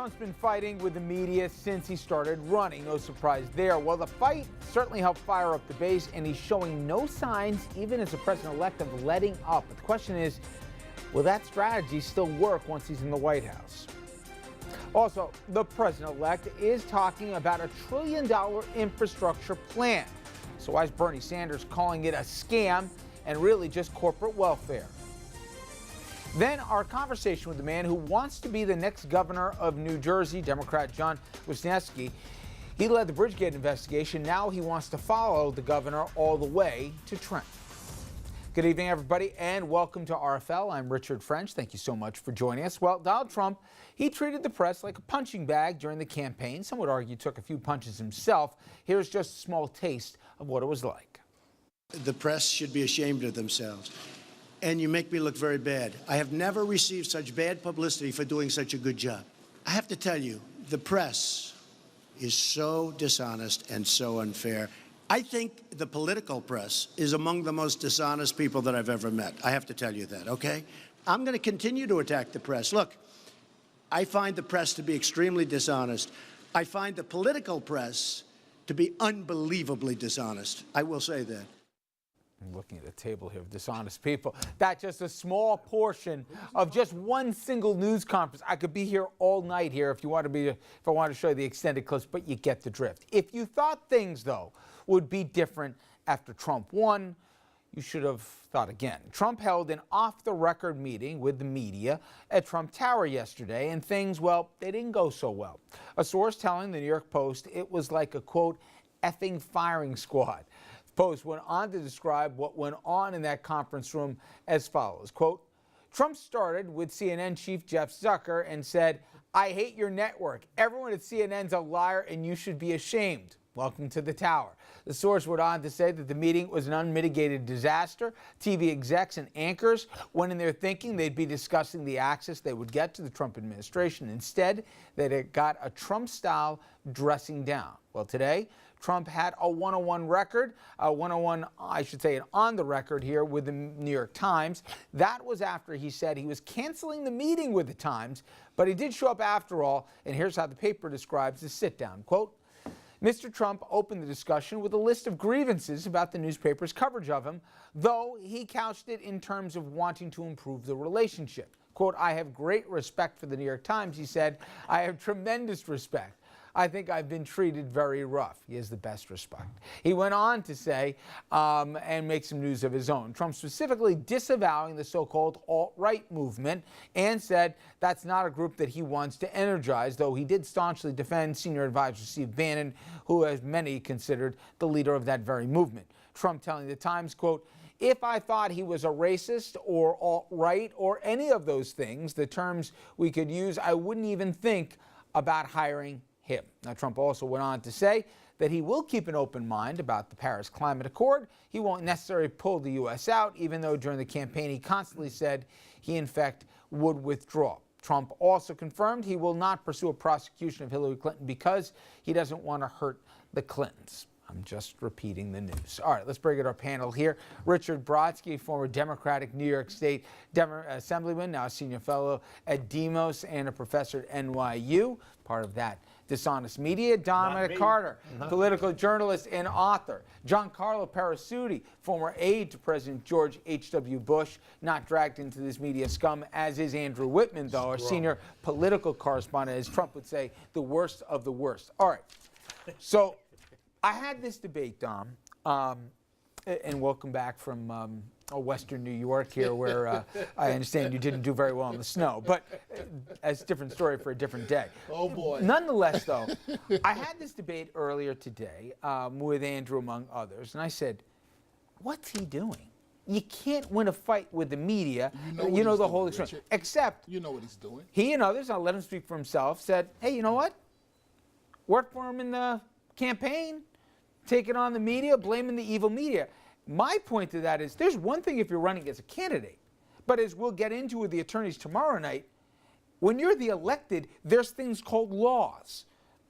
Trump's been fighting with the media since he started running. No surprise there. Well, the fight certainly helped fire up the base, and he's showing no signs, even as the president-elect, of letting up. But the question is, will that strategy still work once he's in the White House? Also, the president-elect is talking about a $1 trillion infrastructure plan. So why is Bernie Sanders calling it a scam and really just corporate welfare? Then our conversation with the man who wants to be the next governor of New Jersey, Democrat John Wisniewski. He led the Bridgegate investigation. Now he wants to follow the governor all the way to Trent. Good evening, everybody, and welcome to RFL. I'm Richard French. Thank you so much for joining us. Well, Donald Trump, he treated the press like a punching bag during the campaign. Some would argue took a few punches himself. Here's just a small taste of what it was like. The press should be ashamed of themselves. And you make me look very bad. I have never received such bad publicity for doing such a good job. I have to tell you, the press is so dishonest and so unfair. I think the political press is among the most dishonest people that I've ever met. I have to tell you that, okay? I'm going to continue to attack the press. Look, I find the press to be extremely dishonest. I find the political press to be unbelievably dishonest. I will say that. I'm looking at a table here of dishonest people. That's just a small portion of just one single news conference. I could be here all night here if I wanted to show you the extended clips, but you get the drift. If you thought things, though, would be different after Trump won, you should have thought again. Trump held an off-the-record meeting with the media at Trump Tower yesterday, and things, well, they didn't go so well. A source telling the New York Post it was like a, quote, effing firing squad. Post went on to describe what went on in that conference room as follows, quote, Trump started with CNN chief Jeff Zucker and said, I hate your network. Everyone at CNN's a liar and you should be ashamed. Welcome to the tower. The source went on to say that the meeting was an unmitigated disaster. TV execs and anchors went in there thinking they'd be discussing the access they would get to the Trump administration. Instead, they got a Trump-style dressing down. Well, today, Trump had a one-on-one record, an on the record here with the New York Times. That was after he said he was canceling the meeting with the Times, but he did show up after all, and here's how the paper describes the sit-down. Quote, Mr. Trump opened the discussion with a list of grievances about the newspaper's coverage of him, though he couched it in terms of wanting to improve the relationship. Quote, I have great respect for the New York Times, he said. I have tremendous respect. I think I've been treated very rough. He has the best respect. He went on to say and make some news of his own. Trump specifically disavowing the so-called alt-right movement and said that's not a group that he wants to energize, though he did staunchly defend senior advisor Steve Bannon, who as many considered the leader of that very movement. Trump telling the Times, quote, if I thought he was a racist or alt-right or any of those things, the terms we could use, I wouldn't even think about hiring him. Now, Trump also went on to say that he will keep an open mind about the Paris Climate Accord. He won't necessarily pull the U.S. out, even though during the campaign he constantly said he, in fact, would withdraw. Trump also confirmed he will not pursue a prosecution of Hillary Clinton because he doesn't want to hurt the Clintons. I'm just repeating the news. All right, let's bring in our panel here. Richard Brodsky, former Democratic New York State Assemblyman, now a senior fellow at Demos and a professor at NYU, part of that dishonest media. Dominic Carter, political journalist and author. Giancarlo Parasuti, former aide to President George H.W. Bush, not dragged into this media scum, as is Andrew Whitman, though, our senior political correspondent, as Trump would say, the worst of the worst. All right, so I had this debate, Dom, and welcome back from Western New York here, where I understand you didn't do very well in the snow, but that's a different story for a different day. Oh, boy. Nonetheless, though, I had this debate earlier today with Andrew, among others, and I said, what's he doing? You can't win a fight with the media, you know the whole experience, except you know what he's doing. He and others, I'll let him speak for himself, said, hey, you know what? Worked for him in the campaign, taking on the media, blaming the evil media. My point to that is there's one thing if you're running as a candidate, but as we'll get into with the attorneys tomorrow night, when you're the elected, there's things called laws.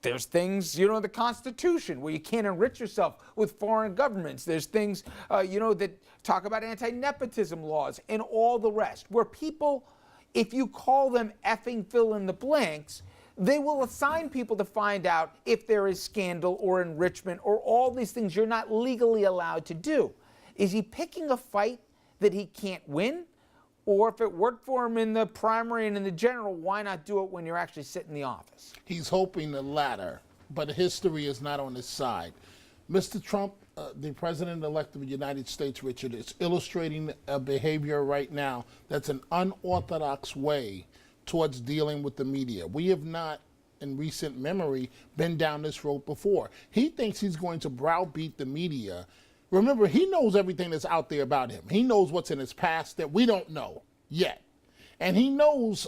There's things, the Constitution, where you can't enrich yourself with foreign governments. There's things, that talk about anti-nepotism laws and all the rest, where people, if you call them effing fill in the blanks, They will assign people to find out if there is scandal or enrichment or all these things you're not legally allowed to do. Is he picking a fight that he can't win? Or if it worked for him in the primary and in the general, why not do it when you're actually sitting in the office? He's hoping the latter, but history is not on his side. Mr. Trump, the president-elect of the United States, Richard, is illustrating a behavior right now that's an unorthodox way towards dealing with the media. We have not, in recent memory, been down this road before. He thinks he's going to browbeat the media. Remember, he knows everything that's out there about him. He knows what's in his past that we don't know yet. And he knows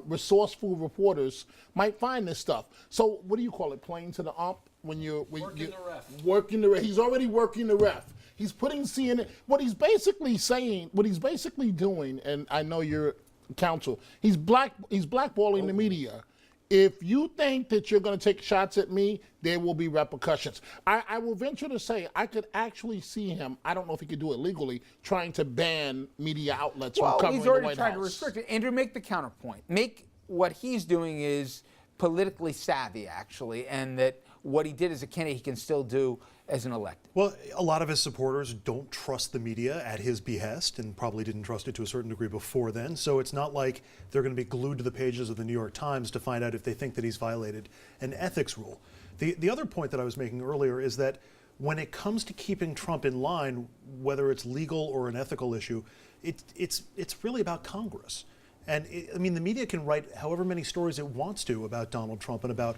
resourceful reporters might find this stuff. So what do you call it, playing to the ump? When you're Working the ref. Working the ref. He's already working the ref. He's putting CNN. What he's basically saying, what he's basically doing, and I know you're counsel, he's blackballing the media. If you think that you're going to take shots at me, there will be repercussions. I will venture to say I could actually see him, I don't know if he could do it legally, trying to ban media outlets from covering he's the already White trying House. to restrict it. Andrew, make the counterpoint. Make what he's doing is politically savvy, actually, and that what he did as a candidate he can still do as an elected. Well, a lot of his supporters don't trust the media at his behest and probably didn't trust it to a certain degree before then. So it's not like they're going to be glued to the pages of the New York Times to find out if they think that he's violated an ethics rule. The other point that I was making earlier is that when it comes to keeping Trump in line, whether it's legal or an ethical issue, it's really about Congress. And I mean, the media can write however many stories it wants to about Donald Trump and about,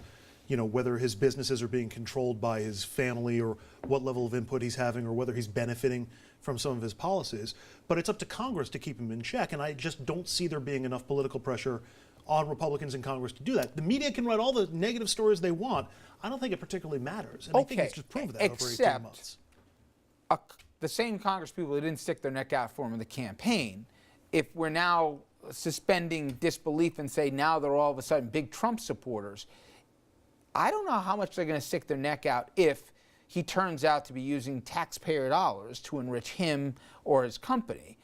you know, whether his businesses are being controlled by his family or what level of input he's having or whether he's benefiting from some of his policies. But it's up to Congress to keep him in check, and I just don't see there being enough political pressure on Republicans in Congress to do that. The media can write all the negative stories they want. I don't think it particularly matters. And I think he's just proved that over 18 months. The same Congress people who didn't stick their neck out for him in the campaign, if we're now suspending disbelief and say now they're all of a sudden big Trump supporters, I don't know how much they're going to stick their neck out if he turns out to be using taxpayer dollars to enrich him or his company.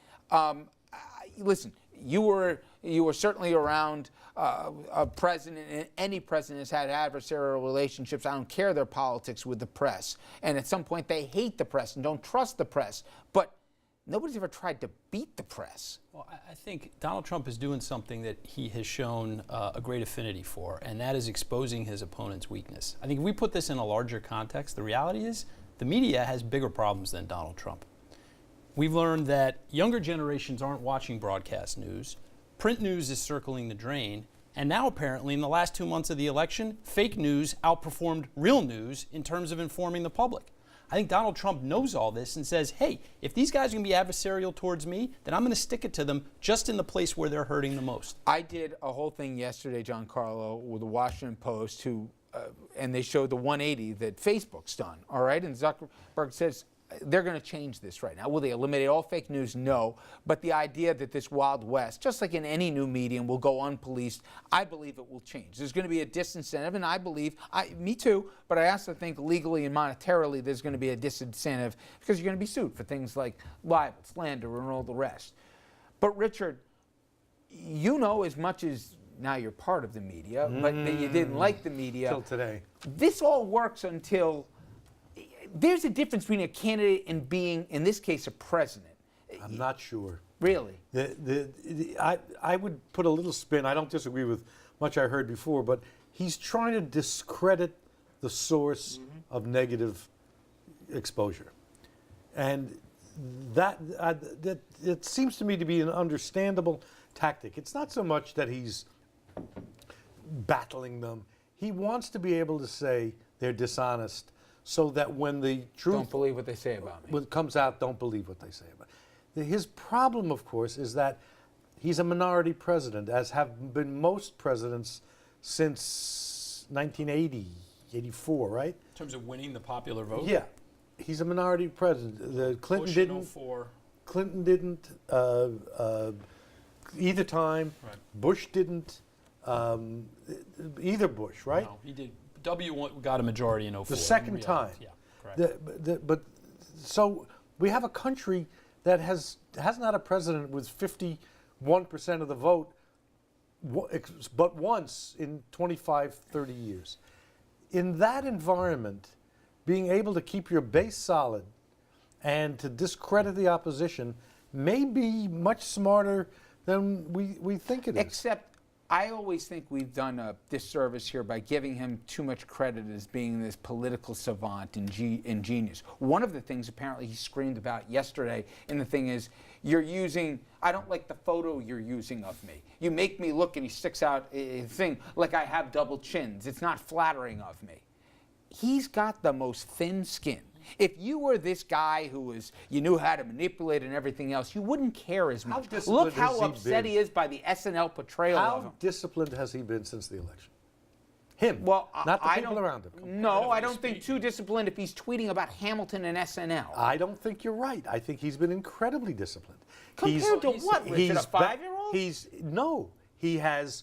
Listen, you were certainly around a president, and any president has had adversarial relationships. I don't care their politics with the press. And at some point they hate the press and don't trust the press. But nobody's ever tried to beat the press. Well, I think Donald Trump is doing something that he has shown a great affinity for, and that is exposing his opponent's weakness. I think if we put this in a larger context, the reality is the media has bigger problems than Donald Trump. We've learned that younger generations aren't watching broadcast news. Print news is circling the drain. And now apparently in the last 2 months of the election, fake news outperformed real news in terms of informing the public. I think Donald Trump knows all this and says, hey, if these guys are going to be adversarial towards me, then I'm going to stick it to them just in the place where they're hurting the most. I did a whole thing yesterday, Giancarlo, with the Washington Post, and they showed the 180 that Facebook's done, all right? And Zuckerberg says they're going to change this right now. Will they eliminate all fake news? No. But the idea that this Wild West, just like in any new medium, will go unpoliced, I believe it will change. There's going to be a disincentive, and I believe, me too, but I also think legally and monetarily there's going to be a disincentive because you're going to be sued for things like libel, slander, and all the rest. But Richard, you know as much as now you're part of the media, but that you didn't like the media. Till today. This all works until there's a difference between a candidate and being, in this case, a president. I'm not sure. Really? I would put a little spin. I don't disagree with much I heard before, but he's trying to discredit the source of negative exposure. And that it seems to me to be an understandable tactic. It's not so much that he's battling them. He wants to be able to say they're dishonest so that when the truth Don't believe what they say about me. when it comes out, don't believe what they say about it. His problem, of course, is that he's a minority president, as have been most presidents since 1980, 84, right? In terms of winning the popular vote? Yeah. He's a minority president. Clinton Bush in didn't. 04. Clinton didn't either time. Right. Bush didn't either Bush, right? No, he did. W got a majority in 04. The second in time. reality. Yeah, correct. But so we have a country that hasn't had a president with 51% of the vote but once in 25, 30 years. In that environment, being able to keep your base solid and to discredit the opposition may be much smarter than we think it is. Except, I always think we've done a disservice here by giving him too much credit as being this political savant and genius. One of the things apparently he screamed about yesterday, and the thing is, I don't like the photo you're using of me. You make me look, and he sticks out a thing like I have double chins. It's not flattering of me. He's got the most thin skin. If you were this guy you knew how to manipulate and everything else, you wouldn't care as much. Look how upset he is by the SNL portrayal of him. How disciplined has he been since the election? Him, well, not the people around him. No, I don't think too disciplined if he's tweeting about Hamilton and SNL. I don't think you're right. I think he's been incredibly disciplined. Compared to what, Richard, a 5-year-old? He has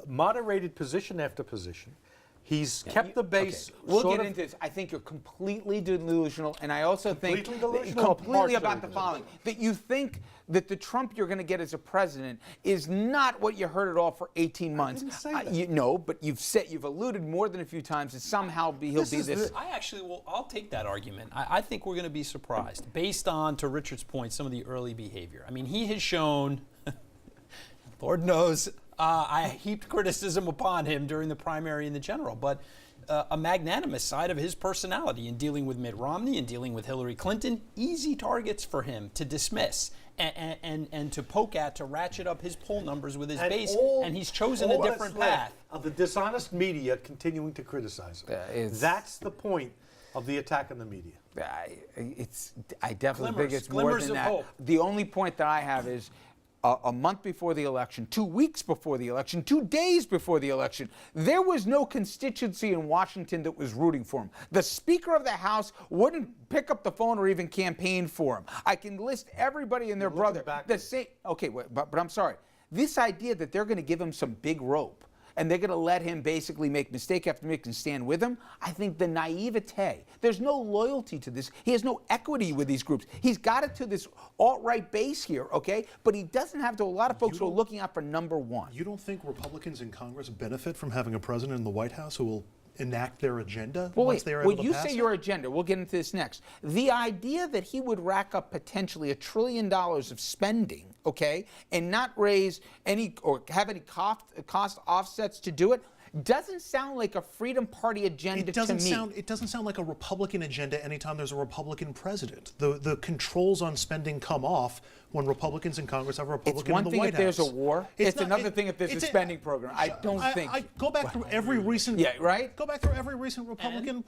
moderated position after position. He's kept the base. Okay. We'll get into this. I think you're completely delusional, and I also think delusional? completely about the following: that you think that the Trump you're going to get as a president is not what you heard it all for 18 months. I didn't say that. No, but you've alluded more than a few times that somehow he'll be this. I'll take that argument. I think we're going to be surprised based on, to Richard's point, some of the early behavior. I mean, he has shown, Lord knows, I heaped criticism upon him during the primary and the general, but a magnanimous side of his personality in dealing with Mitt Romney and dealing with Hillary Clinton, easy targets for him to dismiss and to poke at, to ratchet up his poll numbers with his base, and he's chosen a different path. Of the dishonest media continuing to criticize him. That's the point of the attack on the media. I definitely think it's more glimmers than of that. hope. The only point that I have is a month before the election, 2 weeks before the election, 2 days before the election, there was no constituency in Washington that was rooting for him. The Speaker of the House wouldn't pick up the phone or even campaign for him. I can list everybody and their brother. But I'm sorry. This idea that they're going to give him some big rope and they're going to let him basically make mistake after mistake and stand with him, I think the naivete. There's no loyalty to this. He has no equity with these groups. He's got it to this alt-right base here, okay? But he doesn't have to a lot of folks who are looking out for number one. You don't think Republicans in Congress benefit from having a president in the White House who will enact their agenda once they are able to pass it? When you say your agenda, we'll get into this next. The idea that he would rack up potentially $1 trillion of spending, okay, and not raise any or have any cost offsets to do it, doesn't sound like a Freedom Party agenda to me. It doesn't sound like a Republican agenda anytime there's a Republican president. The controls on spending come off when Republicans in Congress have a Republican in the White House. It's one thing if there's a war. It's another thing if there's a spending program. I don't think. Go back through every recent. Yeah, right. Go back through every recent Republican.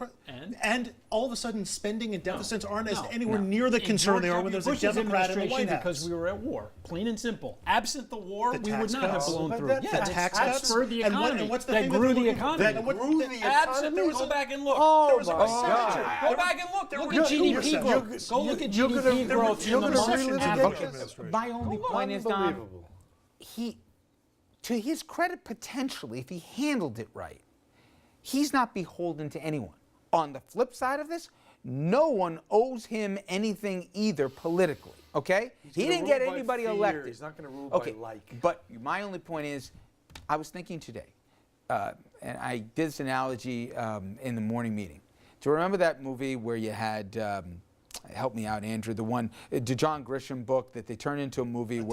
And all of a sudden, spending and deficits aren't anywhere near the concern they are when there's a Democrat in the White House. Because we were at war, plain and simple. Absent the war, we would not have blown through. The tax cuts spurred the economy. And what's the that thing grew that the economy. That grew the economy. Absolutely. Go back and look. Oh, my God. Go back and look. Look at GDP growth. Go look at GDP growth in the months after. My only point is, Don, to his credit, potentially, if he handled it right, he's not beholden to anyone. On the flip side of this, no one owes him anything either politically, okay? He didn't get anybody elected. He's not going to rule by like. But my only point is, I was thinking today, and I did this analogy in the morning meeting. Do you remember that movie where you had, help me out, Andrew, the one, the John Grisham book that they turned into a movie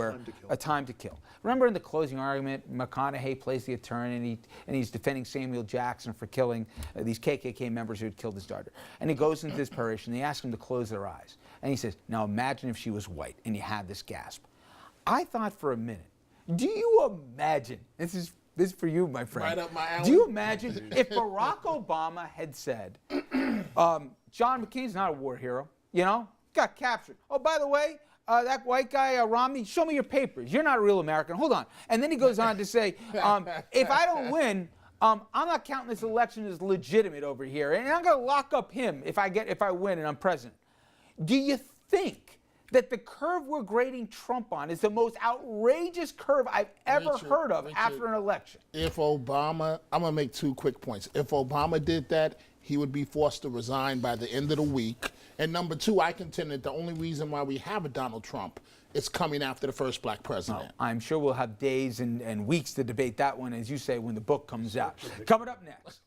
A Time to Kill. Remember in the closing argument, McConaughey plays the attorney and he's defending Samuel Jackson for killing these KKK members who had killed his daughter. And he goes into this paration, they ask him to close their eyes. And he says, now imagine if she was white, and you had this gasp. I thought for a minute, do you imagine, this is for you, my friend. Right up my alley. Do you imagine if Barack Obama had said, John McCain's not a war hero, you know, got captured. Oh, by the way, that white guy, Romney, show me your papers. You're not a real American. Hold on. And then he goes on to say, if I don't win, I'm not counting this election as legitimate over here, and I'm going to lock up him if I win and I'm president. Do you think that the curve we're grading Trump on is the most outrageous curve I've ever heard of after an election? If Obama, I'm going to make 2 quick points. If Obama did that, he would be forced to resign by the end of the week. And number 2, I contend that the only reason why we have a Donald Trump is coming after the first black president. I'm sure we'll have days and weeks to debate that one, as you say, when the book comes out. Coming up next,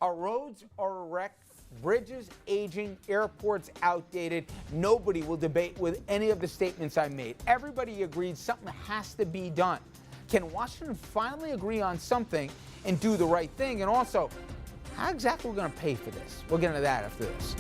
our roads are a wreck, bridges aging, airports outdated. Nobody will debate with any of the statements I made. Everybody agreed something has to be done. Can Washington finally agree on something and do the right thing? And also, how exactly are we going to pay for this? We'll get into that after this.